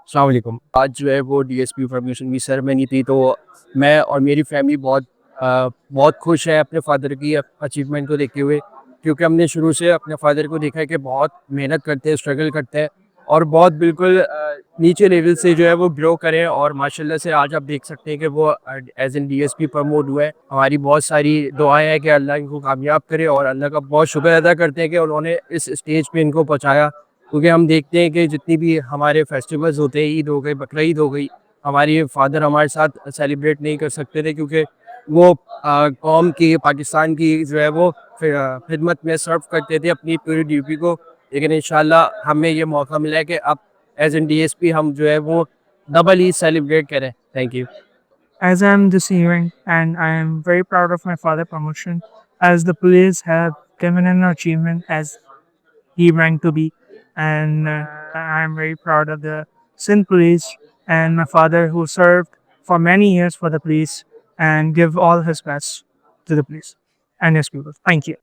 السلام علیکم. آج جو ہے وہ ڈی ایس پی فارمیشن کی سیرمنی تھی, تو میں اور میری فیملی بہت خوش ہے اپنے فادر کی اچیومنٹ کو دیکھتے ہوئے, کیونکہ ہم نے شروع سے اپنے فادر کو دیکھا ہے کہ بہت محنت کرتے ہیں, اسٹرگل کرتے ہیں اور بہت بالکل نیچے لیول سے جو ہے وہ گرو کریں, اور ماشاءاللہ سے آج آپ دیکھ سکتے ہیں کہ وہ as an D S P promote ہوئے. ہماری بہت ساری دعائیں ہیں کہ اللہ ان کو کامیاب کرے, اور اللہ کا بہت شکر ادا کرتے ہیں کہ انہوں نے اس اسٹیج پہ ان کو پہنچایا. کیونکہ ہم دیکھتے ہیں کہ جتنی بھی ہمارے فیسٹیولز ہوتے ہیں, عید ہو گئی, بقرعید ہو گئی, ہماری فادر ہمارے ساتھ سیلیبریٹ نہیں کر سکتے تھے, کیونکہ وہ قوم کی, پاکستان کی جو ہے وہ خدمت میں سرو کرتے تھے اپنی پوری ڈیوٹی کو. لیکن انشاءاللہ ہمیں یہ موقع ملا ہے کہ اب as an D S P ہم جو ہے وہ ڈبل ہی سیلیبریٹ کریں. Thank you. As I'm this hearing, and I am very proud of my father promotion, as the police have given an achievement as he ranked to be, and I am very proud of the Sindh police and my father who served for many years for the police and give all his best to the police and his people. Thank you.